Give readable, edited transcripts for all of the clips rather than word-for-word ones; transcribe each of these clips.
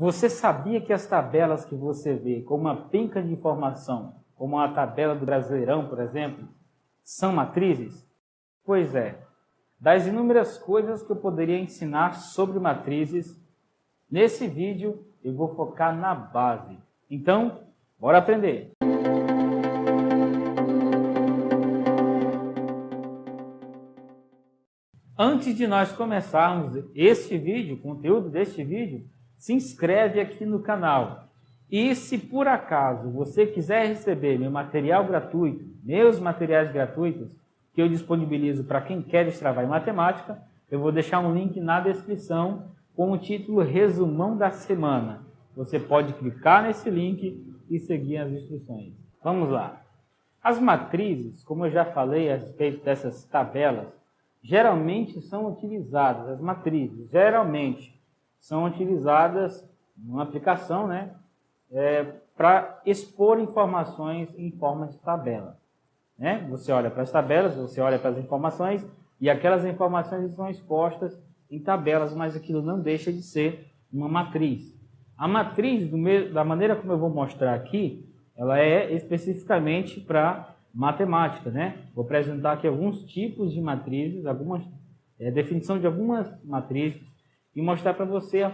Você sabia que as tabelas que você vê como uma penca de informação, como a tabela do Brasileirão, por exemplo, são matrizes? Pois é. Das inúmeras coisas que eu poderia ensinar sobre matrizes, nesse vídeo eu vou focar na base. Então, bora aprender! Antes de nós começarmos este vídeo, o conteúdo deste vídeo, se inscreve aqui no canal. E se por acaso você quiser receber meu material gratuito, meus materiais gratuitos, que eu disponibilizo para quem quer destravar em matemática, eu vou deixar um link na descrição com o título Resumão da Semana. Você pode clicar nesse link e seguir as instruções. Vamos lá. As matrizes, como eu já falei a respeito dessas tabelas, geralmente são utilizadas, as matrizes, geralmente são utilizadas numa aplicação, para expor informações em forma de tabela. Você olha para as tabelas, você olha para as informações e aquelas informações são expostas em tabelas, mas aquilo não deixa de ser uma matriz. A matriz, da maneira como eu vou mostrar aqui, ela é especificamente para matemática, Vou apresentar aqui alguns tipos de matrizes, definição de algumas matrizes e mostrar para você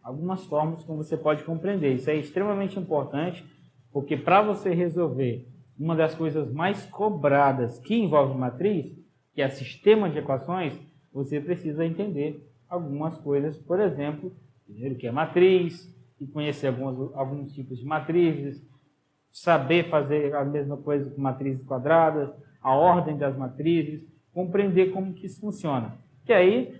algumas formas como você pode compreender. Isso é extremamente importante, porque para você resolver uma das coisas mais cobradas que envolve matriz, que é sistema de equações, você precisa entender algumas coisas, por exemplo, primeiro o que é matriz, e conhecer alguns tipos de matrizes, saber fazer a mesma coisa com matrizes quadradas, a ordem das matrizes, compreender como que isso funciona. Que aí,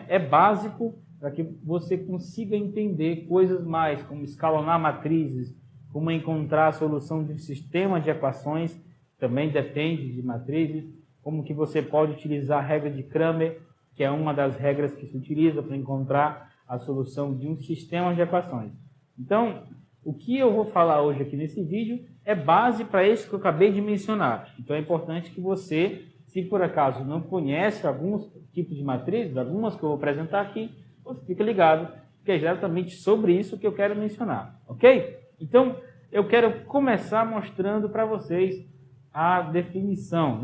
é básico para que você consiga entender coisas mais, como escalonar matrizes, como encontrar a solução de um sistema de equações, também depende de matrizes, como que você pode utilizar a regra de Cramer, que é uma das regras que se utiliza para encontrar a solução de um sistema de equações. Então, o que eu vou falar hoje aqui nesse vídeo é base para isso que eu acabei de mencionar. Então é importante que você, se por acaso não conhece alguns tipos de matrizes, algumas que eu vou apresentar aqui, você fica ligado, porque é exatamente sobre isso que eu quero mencionar, ok? Então, eu quero começar mostrando para vocês a definição,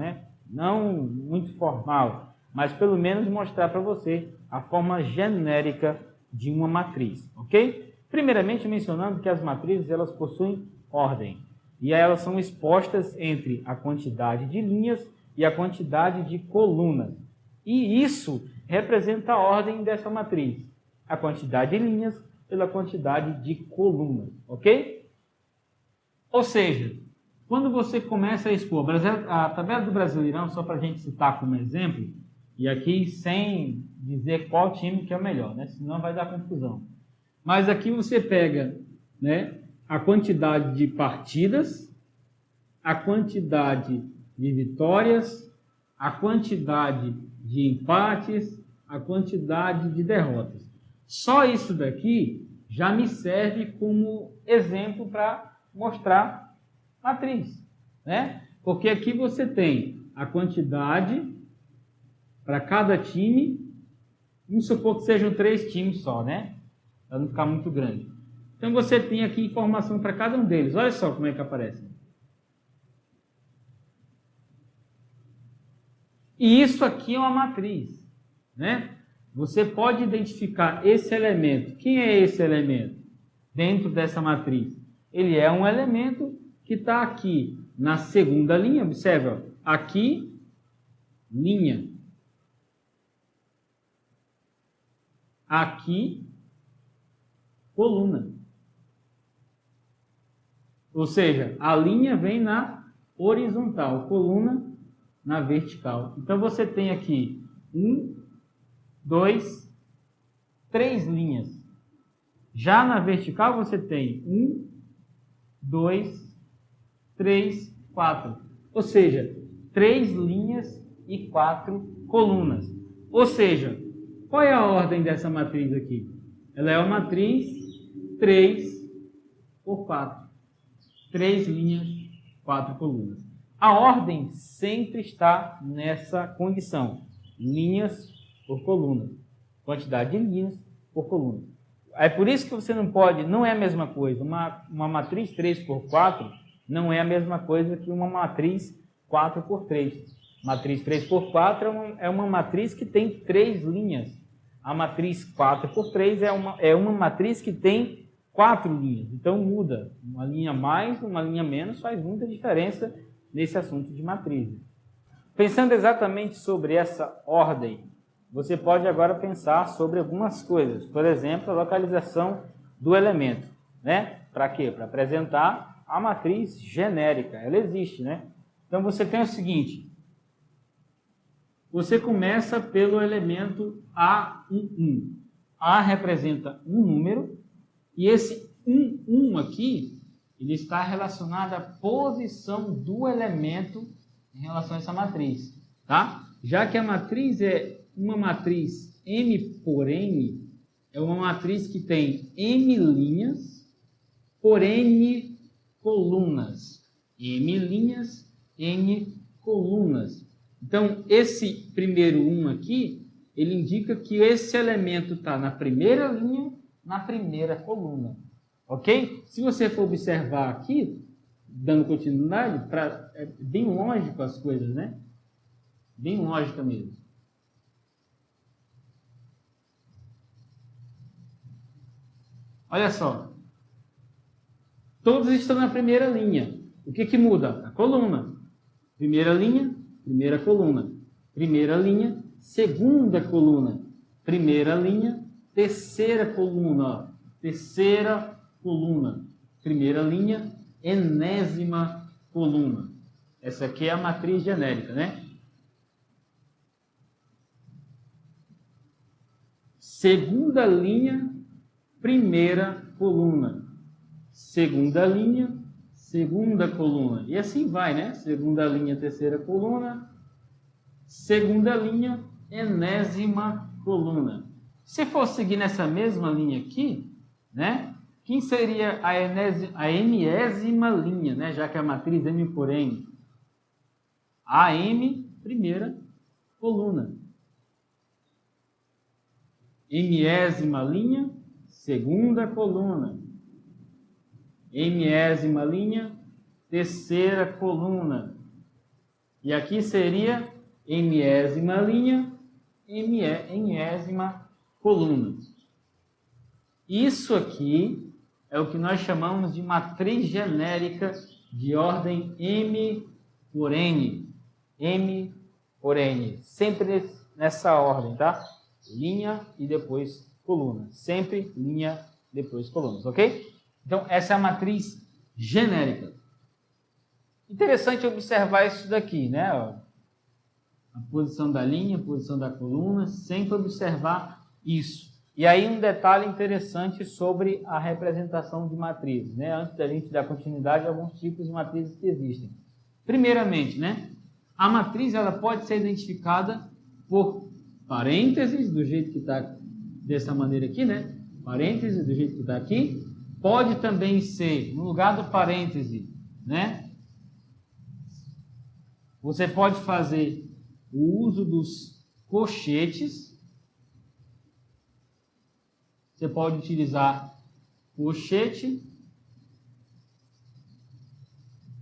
não muito formal, mas pelo menos mostrar para você a forma genérica de uma matriz, ok? Primeiramente mencionando que as matrizes elas possuem ordem e elas são expostas entre a quantidade de linhas e a quantidade de colunas. E isso representa a ordem dessa matriz, a quantidade de linhas pela quantidade de colunas, ok? Ou seja, quando você começa a expor a tabela do Brasileirão, só para a gente citar como exemplo, e aqui sem dizer qual time que é o melhor, senão vai dar confusão. Mas aqui você pega a quantidade de partidas, a quantidade de vitórias, a quantidade de empates, a quantidade de derrotas. Só isso daqui já me serve como exemplo para mostrar matriz. Porque aqui você tem a quantidade para cada time, vamos supor que sejam 3 times só, para não ficar muito grande. Então você tem aqui informação para cada um deles. Olha só como é que aparece. E isso aqui é uma matriz, Você pode identificar esse elemento. Quem é esse elemento dentro dessa matriz? Ele é um elemento que está aqui na segunda linha. Observe, aqui, linha. Aqui, coluna. Ou seja, a linha vem na horizontal, coluna na vertical. Então você tem aqui 1, 2, 3 linhas. Já na vertical você tem 1, 2, 3, 4. Ou seja, 3 linhas e 4 colunas. Ou seja, qual é a ordem dessa matriz aqui? Ela é uma matriz 3 por 4. 3 linhas, 4 colunas. A ordem sempre está nessa condição. Linhas por coluna. Quantidade de linhas por coluna. É por isso que você não pode, não é a mesma coisa. Uma matriz 3x4 não é a mesma coisa que uma matriz 4x3. Matriz 3x4 é uma matriz que tem 3 linhas. A matriz 4x3 é uma matriz que tem 4 linhas. Então muda. Uma linha mais, uma linha menos faz muita diferença nesse assunto de matrizes. Pensando exatamente sobre essa ordem, você pode agora pensar sobre algumas coisas. Por exemplo, a localização do elemento, né? Para quê? Para apresentar a matriz genérica. Ela existe, né? Então você tem o seguinte. Você começa pelo elemento A11. A representa um número e esse 11 aqui, ele está relacionado à posição do elemento em relação a essa matriz, tá? Já que a matriz é uma matriz M por N, é uma matriz que tem M linhas por N colunas. M linhas, N colunas. Então, esse primeiro 1 aqui, ele indica que esse elemento está na primeira linha, na primeira coluna. Ok? Se você for observar aqui, dando continuidade, é bem lógico as coisas, né? Bem lógica mesmo. Olha só. Todos estão na primeira linha. O que muda? A coluna. Primeira linha, primeira coluna. Primeira linha, segunda coluna. Primeira linha, terceira coluna. Terceira coluna. Primeira linha, enésima coluna. Essa aqui é a matriz genérica, né? Segunda linha, primeira coluna. Segunda linha, segunda coluna. E assim vai, né? Segunda linha, terceira coluna. Segunda linha, enésima coluna. Se for seguir nessa mesma linha aqui, né? Quem seria a enésima linha, né? Já que a matriz M por N. AM, primeira coluna. Enésima linha, segunda coluna. Enésima linha, terceira coluna. E aqui seria enésima linha, enésima coluna. Isso aqui é o que nós chamamos de matriz genérica de ordem M por N. M por N. Sempre nessa ordem, tá? Linha e depois coluna. Sempre linha, depois colunas, ok? Então, essa é a matriz genérica. Interessante observar isso daqui, né? A posição da linha, a posição da coluna, sempre observar isso. E aí um detalhe interessante sobre a representação de matrizes, né? Antes da gente dar continuidade a alguns tipos de matrizes que existem. Primeiramente, né? A matriz ela pode ser identificada por parênteses, do jeito que está dessa maneira aqui, né? Parênteses, do jeito que está aqui. Pode também ser, no lugar do parêntese, né? Você pode fazer o uso dos colchetes. Você pode utilizar colchete.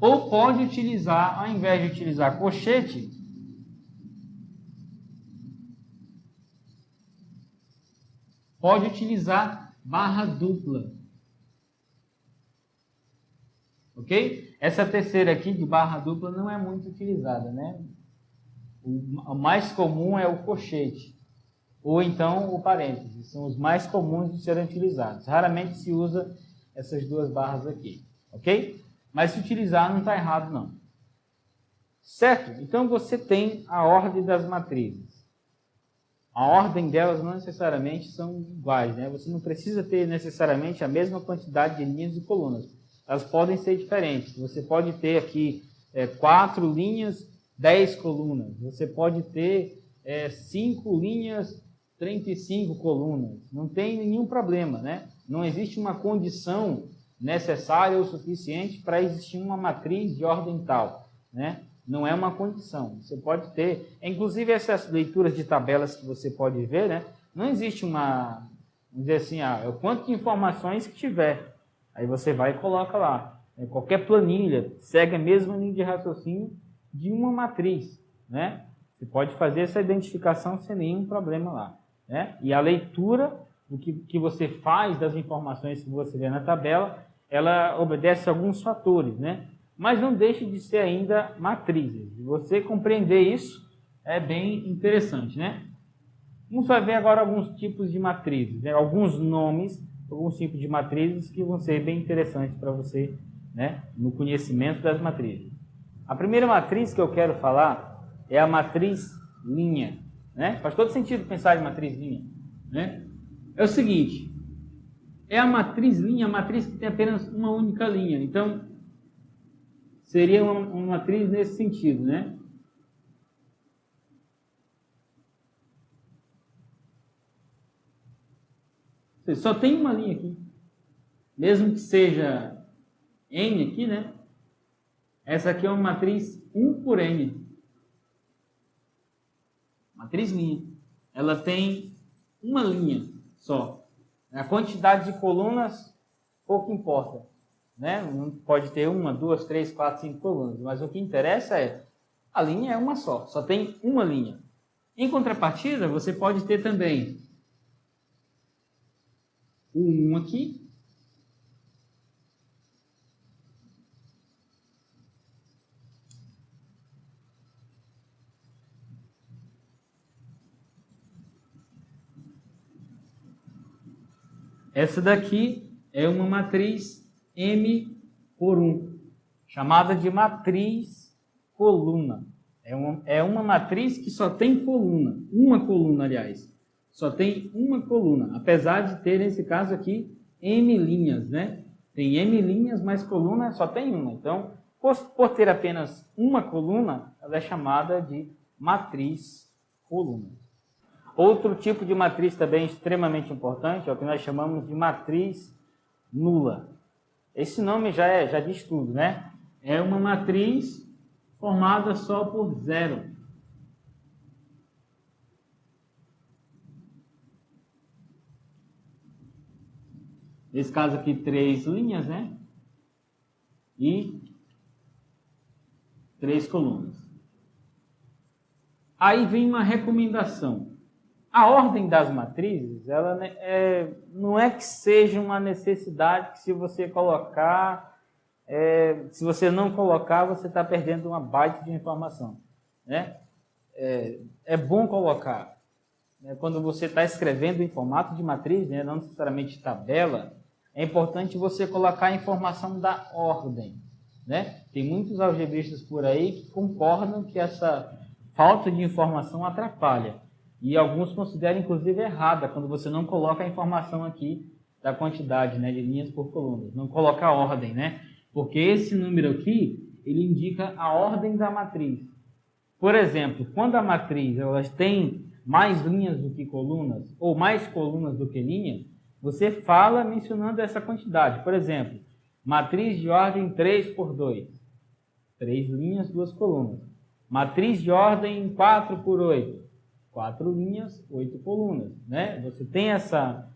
Ou pode utilizar, ao invés de utilizar colchete, pode utilizar barra dupla. Ok? Essa terceira aqui de barra dupla não é muito utilizada, né? O mais comum é o colchete. Ou então o parêntese. São os mais comuns de serem utilizados. Raramente se usa essas duas barras aqui. Ok? Mas se utilizar não está errado não. Certo? Então você tem a ordem das matrizes. A ordem delas não necessariamente são iguais, né? Você não precisa ter necessariamente a mesma quantidade de linhas e colunas. Elas podem ser diferentes. Você pode ter aqui 4 linhas, 10 colunas. Você pode ter 5 linhas, 35 colunas. Não tem nenhum problema, né? Não existe uma condição necessária ou suficiente para existir uma matriz de ordem tal, né? Não é uma condição. Você pode ter, inclusive essas leituras de tabelas que você pode ver, né? Não existe uma Vamos dizer assim, o quanto de informações que tiver. Aí você vai e coloca lá. Qualquer planilha segue a mesma linha de raciocínio de uma matriz, né? Você pode fazer essa identificação sem nenhum problema lá, né? E a leitura, o que você faz das informações que você vê na tabela, ela obedece a alguns fatores, né? Mas não deixa de ser ainda matrizes. Você compreender isso é bem interessante, né? Vamos ver agora alguns tipos de matrizes, né? Alguns nomes, alguns tipos de matrizes que vão ser bem interessantes para você, né? No conhecimento das matrizes. A primeira matriz que eu quero falar é a matriz linha, né? Faz todo sentido pensar em matriz linha, né? É o seguinte, é a matriz linha, a matriz que tem apenas uma única linha. Então, seria uma matriz nesse sentido, né? Só tem uma linha aqui. Mesmo que seja N aqui, né? Essa aqui é uma matriz 1 por N. Matriz linha. Ela tem uma linha só. A quantidade de colunas pouco importa, né? Não pode ter 1, 2, 3, 4, 5 colunas. Mas o que interessa é a linha é uma só tem uma linha. Em contrapartida, você pode ter também o 1 aqui. Essa daqui é uma matriz M por 1, chamada de matriz coluna. É uma matriz que só tem coluna, uma coluna, aliás. Só tem uma coluna, apesar de ter, nesse caso aqui, M linhas, né? Tem M linhas, mas coluna só tem uma. Então, por ter apenas uma coluna, ela é chamada de matriz coluna. Outro tipo de matriz também extremamente importante é o que nós chamamos de matriz nula. Esse nome já diz tudo, né? É uma matriz formada só por zero. Nesse caso aqui, 3 linhas, né? E 3 colunas. Aí vem uma recomendação. A ordem das matrizes, ela não é que seja uma necessidade que se você colocar, se você não colocar, você está perdendo uma baita de informação, né? É bom colocar. Né? Quando você está escrevendo em formato de matriz, né, não necessariamente tabela, é importante você colocar a informação da ordem, né? Tem muitos algebristas por aí que concordam que essa falta de informação atrapalha. E alguns consideram, inclusive, errada quando você não coloca a informação aqui da quantidade, né, de linhas por colunas. Não coloca a ordem, né? Porque esse número aqui, ele indica a ordem da matriz. Por exemplo, quando a matriz ela tem mais linhas do que colunas, ou mais colunas do que linhas, você fala mencionando essa quantidade. Por exemplo, matriz de ordem 3 por 2. 3 linhas, 2 colunas. Matriz de ordem 4 por 8. 4 linhas, 8 colunas, né? Você tem essa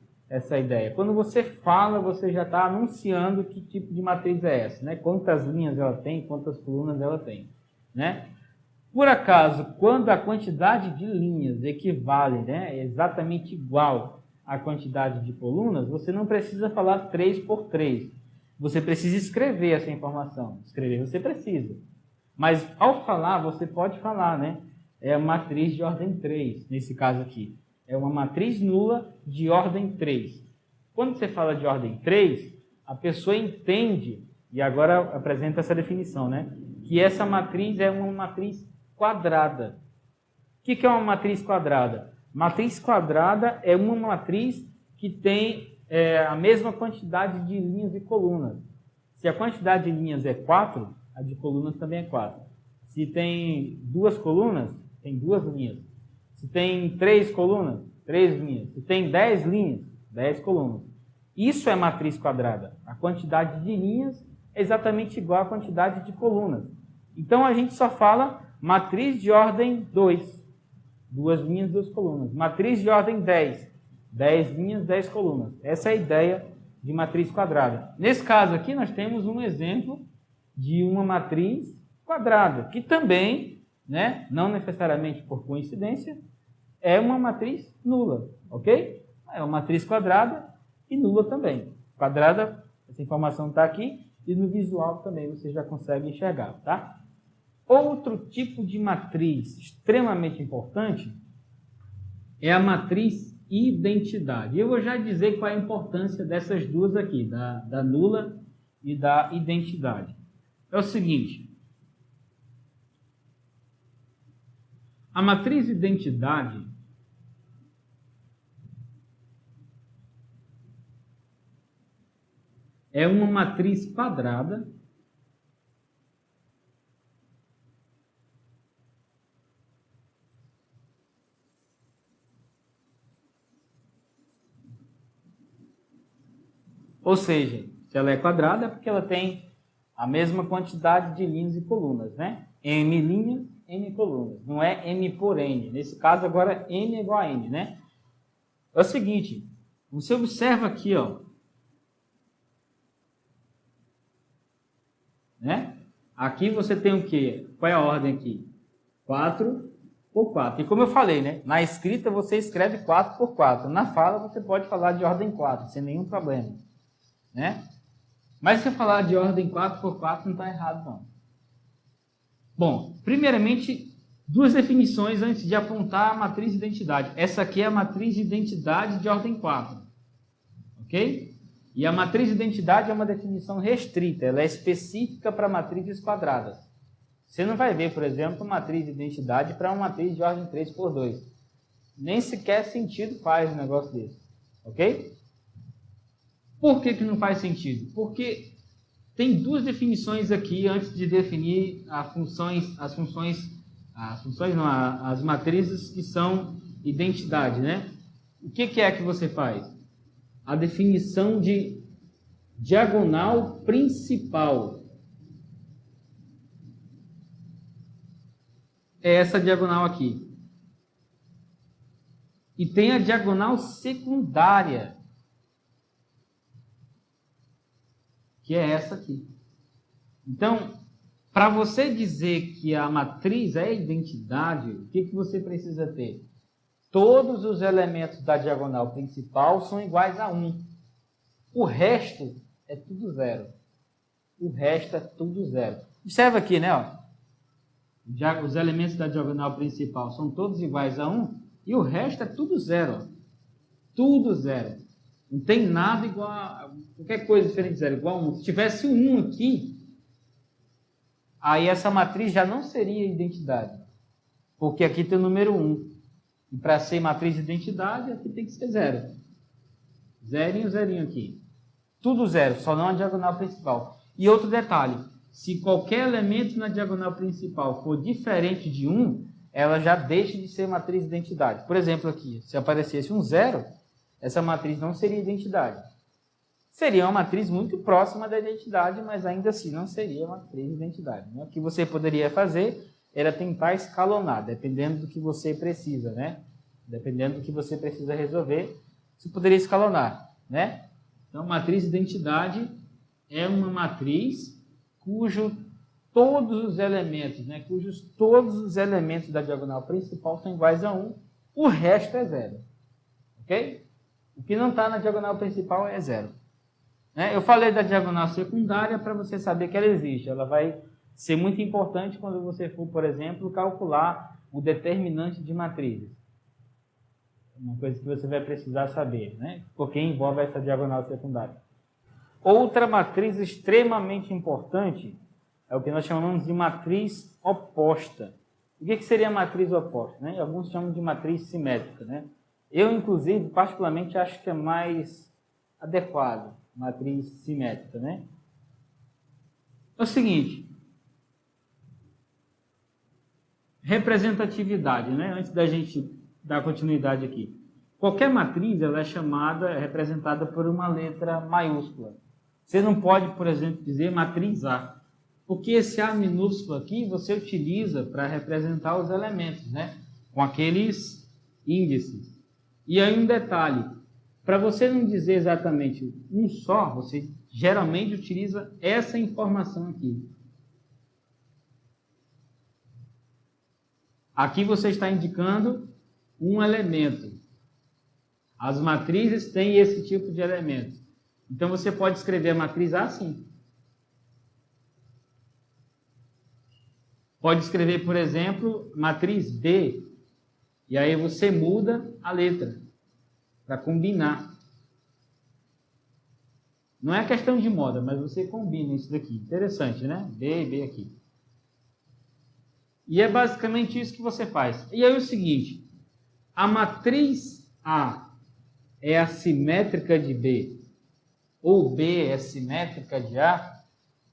ideia. Quando você fala, você já está anunciando que tipo de matriz é essa, né? Quantas linhas ela tem, quantas colunas ela tem, né? Por acaso, quando a quantidade de linhas equivale, né, é exatamente igual à quantidade de colunas, você não precisa falar 3 por 3. Você precisa escrever essa informação. Escrever você precisa. Mas ao falar, você pode falar, né? É a matriz de ordem 3, nesse caso aqui. É uma matriz nula de ordem 3. Quando você fala de ordem 3, a pessoa entende, e agora apresenta essa definição, né? Que essa matriz é uma matriz quadrada. O que é uma matriz quadrada? Matriz quadrada é uma matriz que tem a mesma quantidade de linhas e colunas. Se a quantidade de linhas é 4, a de colunas também é 4. Se tem 2 colunas, tem 2 linhas. Se tem 3 colunas, 3 linhas. Se tem 10 linhas, 10 colunas. Isso é matriz quadrada. A quantidade de linhas é exatamente igual à quantidade de colunas. Então, a gente só fala matriz de ordem 2. 2 linhas, 2 colunas. Matriz de ordem 10. 10 linhas, 10 colunas. Essa é a ideia de matriz quadrada. Nesse caso aqui, nós temos um exemplo de uma matriz quadrada, que também, né, não necessariamente por coincidência, é uma matriz nula, ok? É uma matriz quadrada e nula também. Quadrada, essa informação está aqui, e no visual também você já consegue enxergar, tá? Outro tipo de matriz extremamente importante é a matriz identidade. Eu vou já dizer qual é a importância dessas duas aqui, da nula e da identidade. É o seguinte, a matriz identidade é uma matriz quadrada ou seja, se ela é quadrada é porque ela tem a mesma quantidade de linhas e colunas, né? M linhas, N colunas. Não é M por N. Nesse caso agora M é igual a N, né? É o seguinte, você observa aqui, ó, né? Aqui você tem o quê? Qual é a ordem aqui? 4 por 4. E como eu falei, né? Na escrita você escreve 4 por 4. Na fala você pode falar de ordem 4, sem nenhum problema, né? Mas se eu falar de ordem 4 por 4 não está errado, não. Bom, primeiramente, duas definições antes de apontar a matriz de identidade. Essa aqui é a matriz de identidade de ordem 4. Ok? E a matriz de identidade é uma definição restrita, ela é específica para matrizes quadradas. Você não vai ver, por exemplo, matriz de identidade para uma matriz de ordem 3 por 2. Nem sequer sentido faz um negócio desse. Ok? Por que não faz sentido? Porque tem duas definições aqui antes de definir as matrizes que são identidade, né? O que é que você faz? A definição de diagonal principal. É essa diagonal aqui. E tem a diagonal secundária, que é essa aqui. Então, para você dizer que a matriz é identidade, o que você precisa ter? Todos os elementos da diagonal principal são iguais a 1. O resto é tudo zero. O resto é tudo zero. Observa aqui, né? Ó. Os elementos da diagonal principal são todos iguais a 1 e o resto é tudo zero. Ó. Tudo zero. Não tem nada igual a qualquer coisa diferente de zero, igual a 1. Se tivesse um 1 aqui, aí essa matriz já não seria identidade. Porque aqui tem o número 1. E para ser matriz de identidade, aqui tem que ser zero. Zerinho, zerinho aqui. Tudo zero, só não a diagonal principal. E outro detalhe, se qualquer elemento na diagonal principal for diferente de 1, ela já deixa de ser matriz de identidade. Por exemplo, aqui, se aparecesse um zero, essa matriz não seria identidade. Seria uma matriz muito próxima da identidade, mas ainda assim não seria uma matriz de identidade. O que você poderia fazer era tentar escalonar, dependendo do que você precisa, né? Dependendo do que você precisa resolver, você poderia escalonar, né? Então, matriz de identidade é uma matriz cujo todos os elementos, né? Cujos todos os elementos da diagonal principal são iguais a 1, o resto é zero, ok? O que não está na diagonal principal é zero. Né? Eu falei da diagonal secundária para você saber que ela existe, ela vai ser muito importante quando você for, por exemplo, calcular o determinante de matrizes. Uma coisa que você vai precisar saber, né? Porque envolve essa diagonal secundária. Outra matriz extremamente importante é o que nós chamamos de matriz oposta. O que seria a matriz oposta? Né? Alguns chamam de matriz simétrica. Né? Eu, inclusive, particularmente, acho que é mais adequado, matriz simétrica. Né? É o seguinte, representatividade, né? Antes da gente dar continuidade aqui. Qualquer matriz ela é representada por uma letra maiúscula. Você não pode, por exemplo, dizer matriz A, porque esse A minúsculo aqui você utiliza para representar os elementos, né? Com aqueles índices. E aí um detalhe, Para você não dizer exatamente um só, você geralmente utiliza essa informação aqui. Aqui você está indicando um elemento. As matrizes têm esse tipo de elemento. Então você pode escrever a matriz A assim. Pode escrever, por exemplo, matriz B. E aí você muda a letra para combinar. Não é questão de moda, mas você combina isso daqui. Interessante, né? B e B aqui. E é basicamente isso que você faz. E aí é o seguinte, a matriz A é assimétrica de B, ou B é simétrica de A,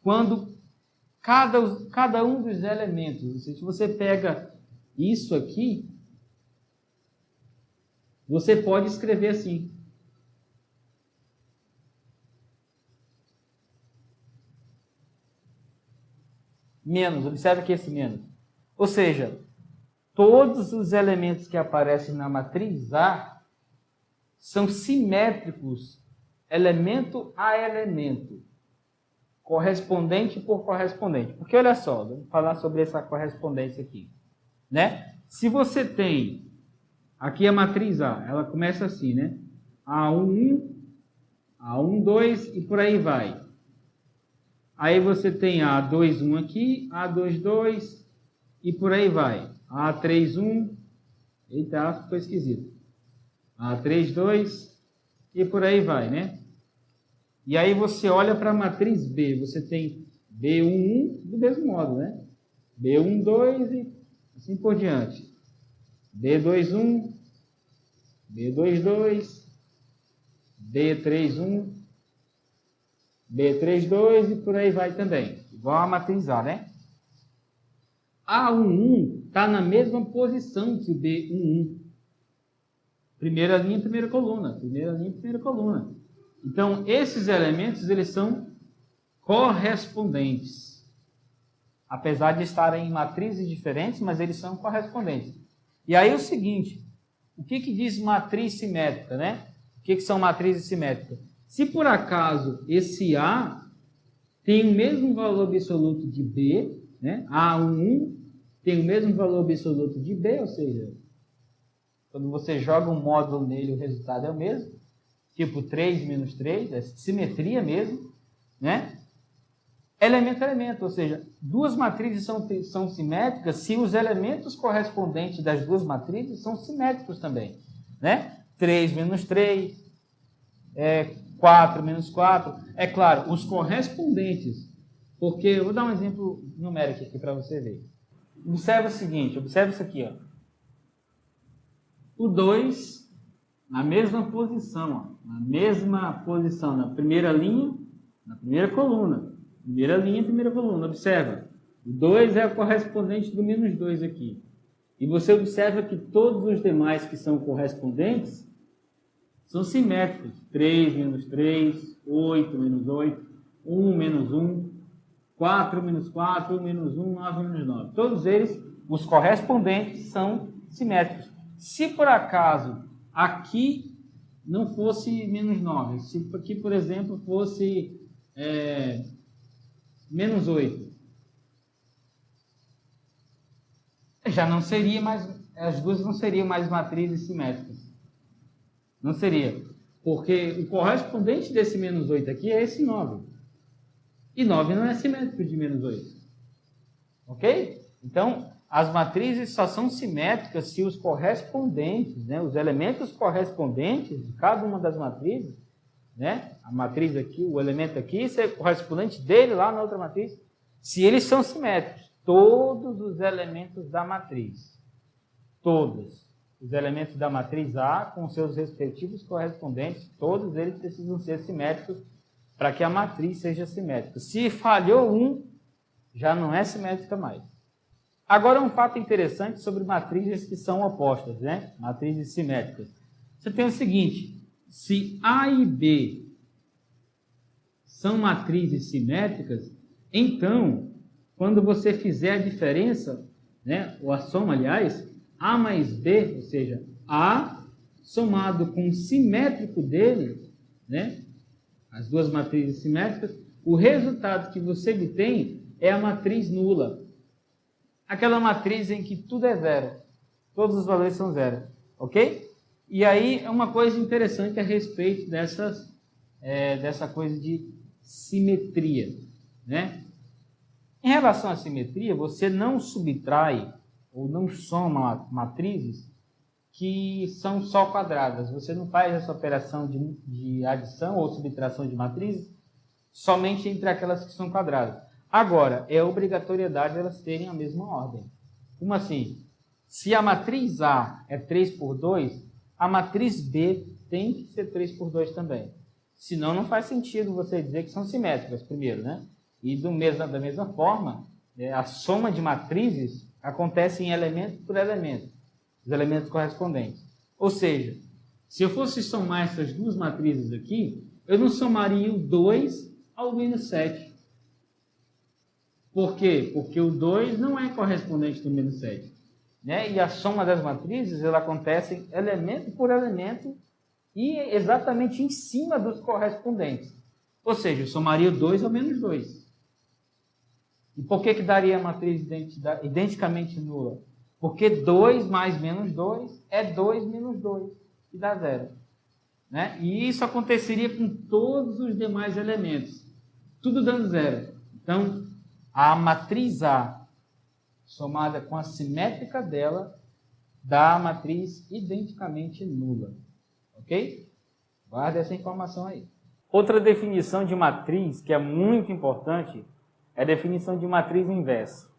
quando cada um dos elementos, se você pega isso aqui, você pode escrever assim. Menos, observe aqui esse menos. Ou seja, todos os elementos que aparecem na matriz A são simétricos, elemento a elemento, correspondente por correspondente. Porque olha só, vamos falar sobre essa correspondência aqui, né? Se você tem aqui a matriz A, ela começa assim, né? A11, A12 e por aí vai. Aí você tem A21 aqui, A22 e por aí vai. A31, eita, ficou esquisito. A32 e por aí vai, né? E aí você olha para a matriz B, você tem B11 do mesmo modo, né? B12 e assim por diante. B21, B22, B31, B32 e por aí vai também. Igual a matriz A, né? A11 está na mesma posição que o B11. Primeira linha, primeira coluna. Primeira linha, primeira coluna. Então, esses elementos, eles são correspondentes. Apesar de estarem em matrizes diferentes, mas eles são correspondentes. E aí é o seguinte, o que diz matriz simétrica, né? O que são matrizes simétricas? Se por acaso esse A tem o mesmo valor absoluto de B, né? A11 tem o mesmo valor absoluto de B, ou seja, quando você joga um módulo nele, o resultado é o mesmo. Tipo 3 menos 3, é simetria mesmo, né? Elemento a elemento, ou seja, duas matrizes são simétricas se os elementos correspondentes das duas matrizes são simétricos também, né? 3 menos 3, 4 menos 4. É claro, os correspondentes, porque eu vou dar um exemplo numérico aqui para você ver. Observe o seguinte, observe isso aqui, ó. O 2 na mesma posição, ó, na primeira linha, na primeira coluna. Primeira linha, primeira coluna. Observa, o 2 é o correspondente do menos 2 aqui. E você observa que todos os demais que são correspondentes são simétricos. 3 menos 3, 8 menos 8, 1 menos 1, 4 menos 4, 1 menos 1, 9 menos 9. Todos eles, os correspondentes, são simétricos. Se por acaso aqui não fosse menos 9, se aqui, por exemplo, fosse menos 8, já não seria mais, as duas não seriam mais matrizes simétricas. Não seria. Porque o correspondente desse menos 8 aqui é esse 9. E 9 não é simétrico de menos 8. Ok? Então, as matrizes só são simétricas se os correspondentes, né, os elementos correspondentes de cada uma das matrizes, né, a matriz aqui, o elemento aqui, isso é correspondente dele lá na outra matriz, se eles são simétricos. Todos os elementos da matriz. Todos os elementos da matriz A, com seus respectivos correspondentes, todos eles precisam ser simétricos para que a matriz seja simétrica. Se falhou um, já não é simétrica mais. Agora, um fato interessante sobre matrizes que são opostas, né? Matrizes simétricas. Você tem o seguinte, se A e B são matrizes simétricas, então, quando você fizer a diferença, né, ou a soma, aliás, A mais B, ou seja, A somado com o simétrico dele, né? As duas matrizes simétricas, o resultado que você obtém é a matriz nula. Aquela matriz em que tudo é zero. Todos os valores são zero. Ok? E aí é uma coisa interessante a respeito dessa coisa de simetria, né? Em relação à simetria, você não subtrai ou não soma matrizes que são só quadradas. Você não faz essa operação de adição ou subtração de matrizes somente entre aquelas que são quadradas. Agora, é obrigatoriedade elas terem a mesma ordem. Como assim? Se a matriz A é 3 por 2, a matriz B tem que ser 3 por 2 também. Senão não faz sentido você dizer que são simétricas primeiro, né? E da mesma forma, a soma de matrizes acontece em elemento por elemento, os elementos correspondentes. Ou seja, se eu fosse somar essas duas matrizes aqui, eu não somaria o 2 ao menos 7. Por quê? Porque o 2 não é correspondente do menos 7. Né? E a soma das matrizes ela acontece elemento por elemento e exatamente em cima dos correspondentes. Ou seja, eu somaria o 2 ao menos 2. E por que daria a matriz identicamente nula? Porque 2 mais menos 2 é 2 menos 2, que dá 0. Né? E isso aconteceria com todos os demais elementos. Tudo dando 0. Então, a matriz A, somada com a simétrica dela, dá a matriz identicamente nula. Ok? Guarda essa informação aí. Outra definição de matriz que é muito importante é a definição de matriz inversa.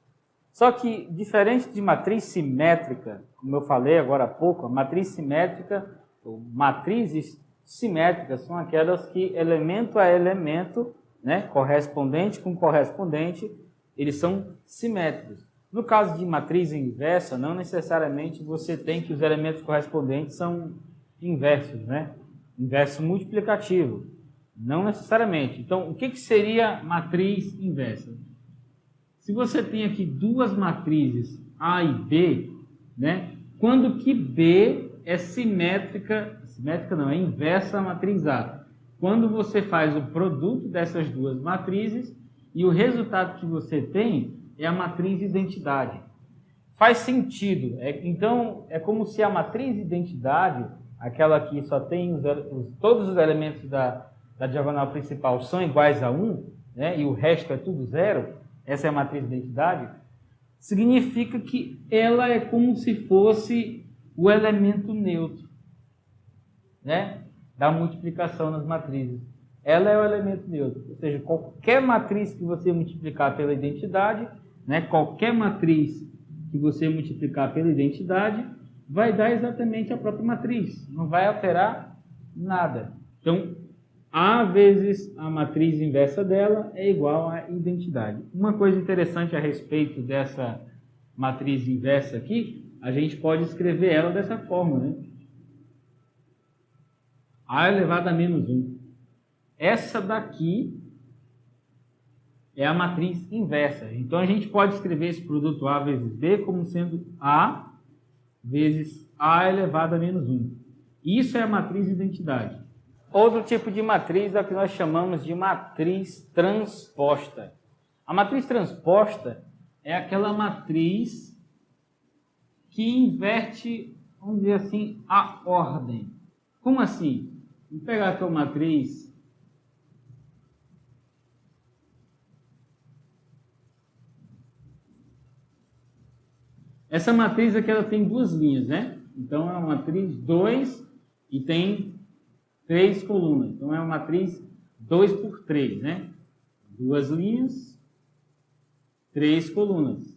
Só que, diferente de matriz simétrica, como eu falei agora há pouco, a matriz simétrica, ou matrizes simétricas, são aquelas que elemento a elemento, né, correspondente com correspondente, eles são simétricos. No caso de matriz inversa, não necessariamente você tem que os elementos correspondentes são inversos, né? Inverso multiplicativo. Não necessariamente. Então, o que seria matriz inversa? Se você tem aqui duas matrizes A e B, né? Quando que B é simétrica não, é inversa à matriz A. Quando você faz o produto dessas duas matrizes e o resultado que você tem é a matriz identidade. Faz sentido. Então, é como se a matriz identidade, aquela que só tem todos os elementos da diagonal principal são iguais a 1, né, e o resto é tudo 0, essa é a matriz identidade, significa que ela é como se fosse o elemento neutro, né, da multiplicação nas matrizes. Ela é o elemento neutro, ou seja, qualquer matriz que você multiplicar pela identidade, né, qualquer matriz que você multiplicar pela identidade, vai dar exatamente a própria matriz, não vai alterar nada. Então, A vezes a matriz inversa dela é igual à identidade. Uma coisa interessante a respeito dessa matriz inversa aqui, a gente pode escrever ela dessa forma, né? A elevado a menos 1. Essa daqui é a matriz inversa. Então, a gente pode escrever esse produto A vezes B como sendo A vezes A elevado a menos 1. Isso é a matriz identidade. Outro tipo de matriz é o que nós chamamos de matriz transposta. A matriz transposta é aquela matriz que inverte, vamos dizer assim, a ordem. Como assim? Vamos pegar aqui a matriz essa matriz aqui ela tem duas linhas, né? Então é uma matriz 2 e tem 3 colunas. Então é uma matriz 2 por 3, né? Duas linhas, 3 colunas.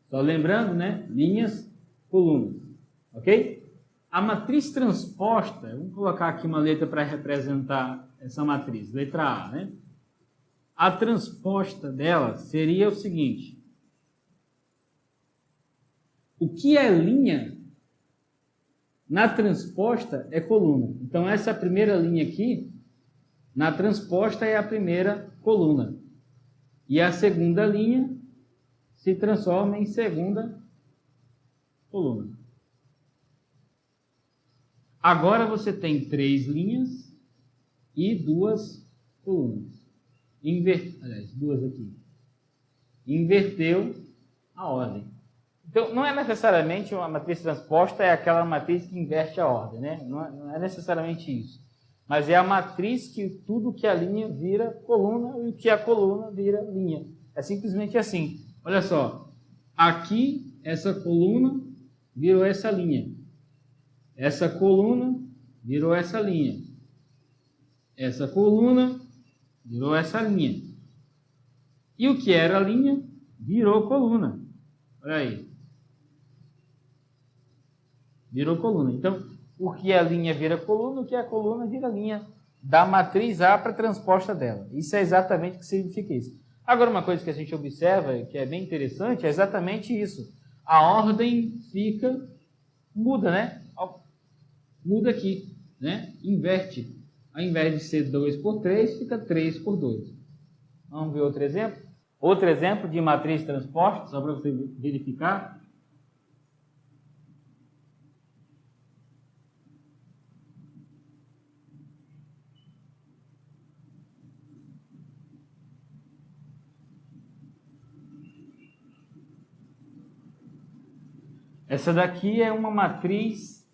Só lembrando, né? Linhas, colunas. Ok? A matriz transposta, vamos colocar aqui uma letra para representar essa matriz, letra A, né? A transposta dela seria o seguinte: o que é linha, na transposta é coluna. Então, essa primeira linha aqui, na transposta é a primeira coluna. E a segunda linha se transforma em segunda coluna. Agora você tem 3 linhas e 2 colunas. Aliás, 2 aqui. Inverteu a ordem. Então, não é necessariamente uma matriz transposta, é aquela matriz que inverte a ordem, né? Não é necessariamente isso. Mas é a matriz que tudo que a linha vira coluna e o que a coluna vira linha. É simplesmente assim. Olha só. Aqui, essa coluna virou essa linha. Essa coluna virou essa linha. Essa coluna virou essa linha. E o que era linha virou coluna. Olha aí. Virou coluna. Então, o que a linha vira coluna, o que a coluna vira linha da matriz A para a transposta dela. Isso é exatamente o que significa isso. Agora, uma coisa que a gente observa, que é bem interessante, é exatamente isso. A ordem muda, né? Muda aqui, né? Inverte. Ao invés de ser 2 por 3, fica 3 por 2. Vamos ver outro exemplo? Outro exemplo de matriz transposta, só para você verificar. Essa daqui é uma matriz,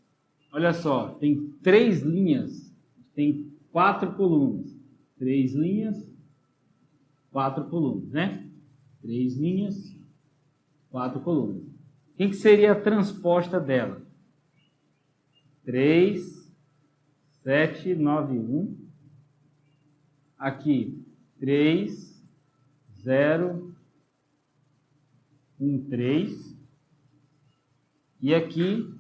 olha só, tem 3 linhas, tem 4 colunas. 3 linhas, 4 colunas, né? 3 linhas, 4 colunas. Quem que seria a transposta dela? 3, 7, 9, 1. Aqui, 3, 0, 1, 3. E aqui,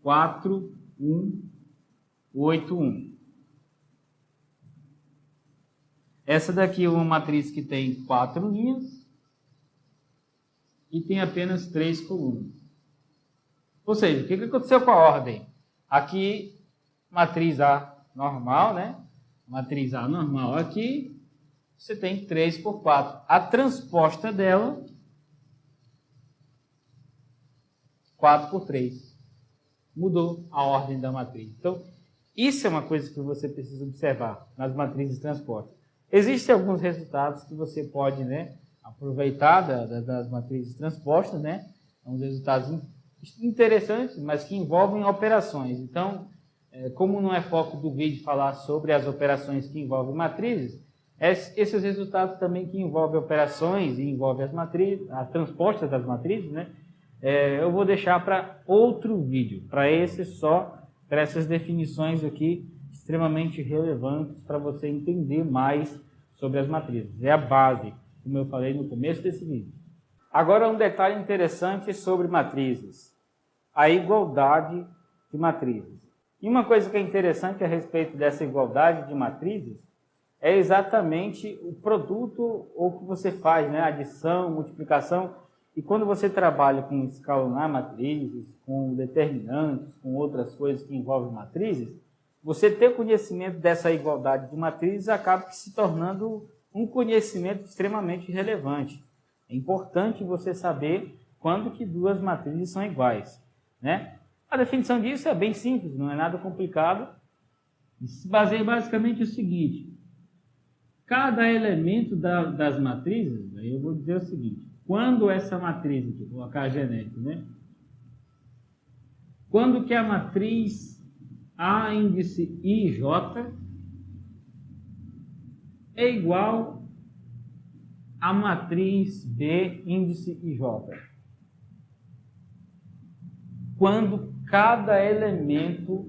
4, 1, 8, 1. Essa daqui é uma matriz que tem 4 linhas e tem apenas 3 colunas. Ou seja, o que aconteceu com a ordem? Aqui, matriz A normal, né? Matriz A normal aqui, você tem 3 por 4. A transposta dela, 4 por 3. Mudou a ordem da matriz. Então, isso é uma coisa que você precisa observar nas matrizes transpostas. Existem alguns resultados que você pode, né, aproveitar das matrizes transpostas, né? Uns resultados interessantes, mas que envolvem operações. Então, como não é foco do vídeo falar sobre as operações que envolvem matrizes, esses resultados também que envolvem operações e envolvem as matrizes, as transpostas das matrizes, né? Eu vou deixar para outro vídeo, para essas definições aqui extremamente relevantes para você entender mais sobre as matrizes. É a base, como eu falei no começo desse vídeo. Agora um detalhe interessante sobre matrizes, a igualdade de matrizes. E uma coisa que é interessante a respeito dessa igualdade de matrizes é exatamente o produto ou que você faz, né? Adição, multiplicação. E quando você trabalha com escalonar matrizes, com determinantes, com outras coisas que envolvem matrizes, você ter conhecimento dessa igualdade de matrizes acaba se tornando um conhecimento extremamente relevante. É importante você saber quando que duas matrizes são iguais, né? A definição disso é bem simples, não é nada complicado. Se baseia basicamente no seguinte: cada elemento das matrizes, aí eu vou dizer o seguinte: quando essa matriz aqui, vou colocar a genética, né? Quando que a matriz A índice IJ é igual a matriz B índice IJ. Quando cada elemento,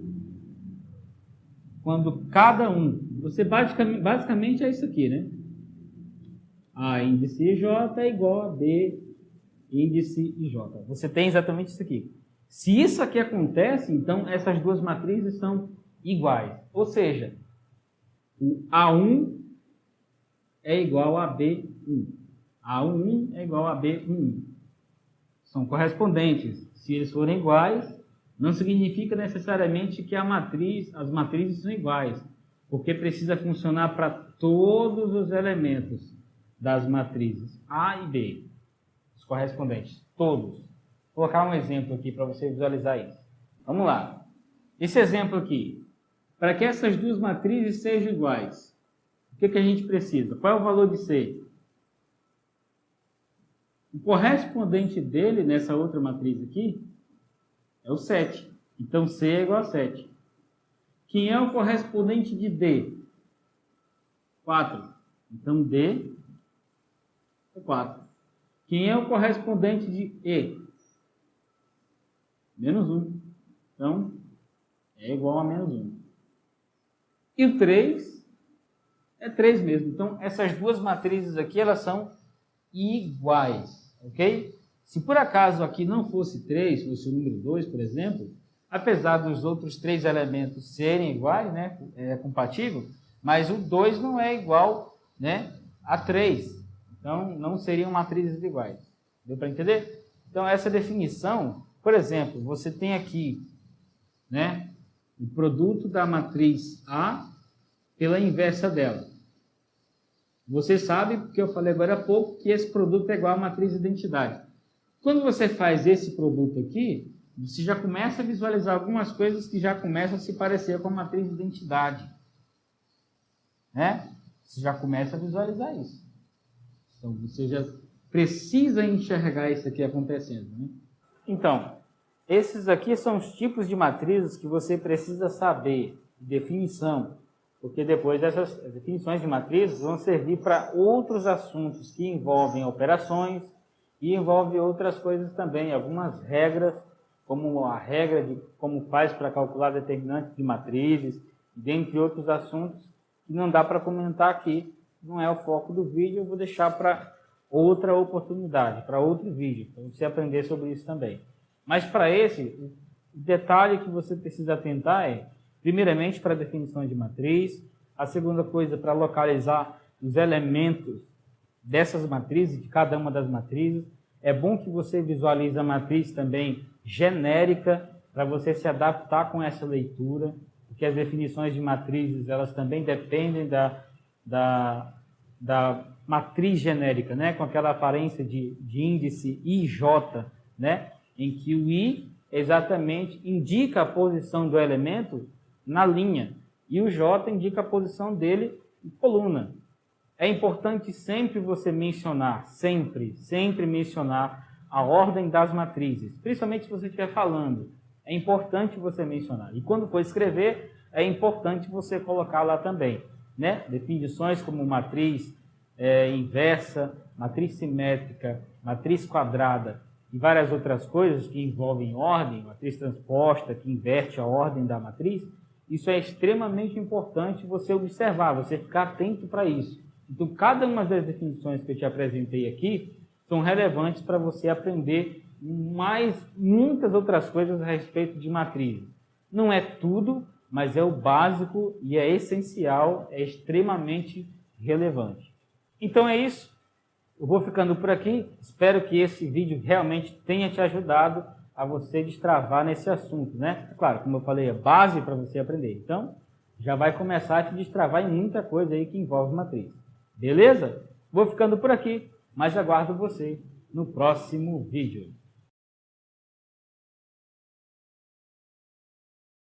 quando cada um, você basicamente é isso aqui, né? A índice IJ é igual a B índice IJ. Você tem exatamente isso aqui. Se isso aqui acontece, então essas duas matrizes são iguais. Ou seja, o A1 é igual a B1. A11 é igual a B11. São correspondentes. Se eles forem iguais, não significa necessariamente que as matrizes são iguais, porque precisa funcionar para todos os elementos das matrizes A e B, os correspondentes, todos. Vou colocar um exemplo aqui para você visualizar isso. Vamos lá. esse exemplo aqui, para que essas duas matrizes sejam iguais, o que a gente precisa? Qual é o valor de C? O correspondente dele, nessa outra matriz aqui, é o 7. Então, C é igual a 7. Quem é o correspondente de D? 4. Então, D é 4. Quem é o correspondente de E? Menos 1. Então, é igual a menos 1. E o 3 é 3 mesmo. Então, essas duas matrizes aqui, elas são iguais. Ok? Se por acaso aqui não fosse 3, fosse o número 2, por exemplo, apesar dos outros 3 elementos serem iguais, né, é compatível, mas o 2 não é igual, né, a 3. Então, não seriam matrizes iguais. Deu para entender? Então, essa definição, por exemplo, você tem aqui, né, o produto da matriz A pela inversa dela. Você sabe, porque eu falei agora há pouco, que esse produto é igual à matriz de identidade. Quando você faz esse produto aqui, você já começa a visualizar algumas coisas que já começam a se parecer com a matriz de identidade. Né? Você já começa a visualizar isso. Então, você já precisa enxergar isso aqui acontecendo. Né? Então, esses aqui são os tipos de matrizes que você precisa saber, definição. Porque depois essas definições de matrizes vão servir para outros assuntos que envolvem operações e envolvem outras coisas também, algumas regras, como a regra de como faz para calcular determinantes de matrizes, dentre outros assuntos que não dá para comentar aqui, não é o foco do vídeo, eu vou deixar para outra oportunidade, para outro vídeo, para você aprender sobre isso também. Mas para esse, o detalhe que você precisa atentar é, primeiramente, para a definição de matriz. A segunda coisa, para localizar os elementos dessas matrizes, de cada uma das matrizes. É bom que você visualize a matriz também genérica, para você se adaptar com essa leitura, porque as definições de matrizes, elas também dependem da matriz genérica, né? Com aquela aparência de índice IJ, né? Em que o I exatamente indica a posição do elemento na linha, e o J indica a posição dele em coluna. É importante sempre você mencionar, sempre mencionar a ordem das matrizes, principalmente se você estiver falando. É importante você mencionar. E quando for escrever, é importante você colocar lá também, né? Definições como matriz inversa, matriz simétrica, matriz quadrada e várias outras coisas que envolvem ordem, matriz transposta, que inverte a ordem da matriz. Isso é extremamente importante você observar, você ficar atento para isso. Então, cada uma das definições que eu te apresentei aqui são relevantes para você aprender muitas outras coisas a respeito de matrizes. Não é tudo, mas é o básico e é essencial, é extremamente relevante. Então é isso. Eu vou ficando por aqui. Espero que esse vídeo realmente tenha te ajudado a você destravar nesse assunto, né? Claro, como eu falei, é base para você aprender. Então, já vai começar a te destravar em muita coisa aí que envolve matriz. Beleza? Vou ficando por aqui, mas aguardo você no próximo vídeo.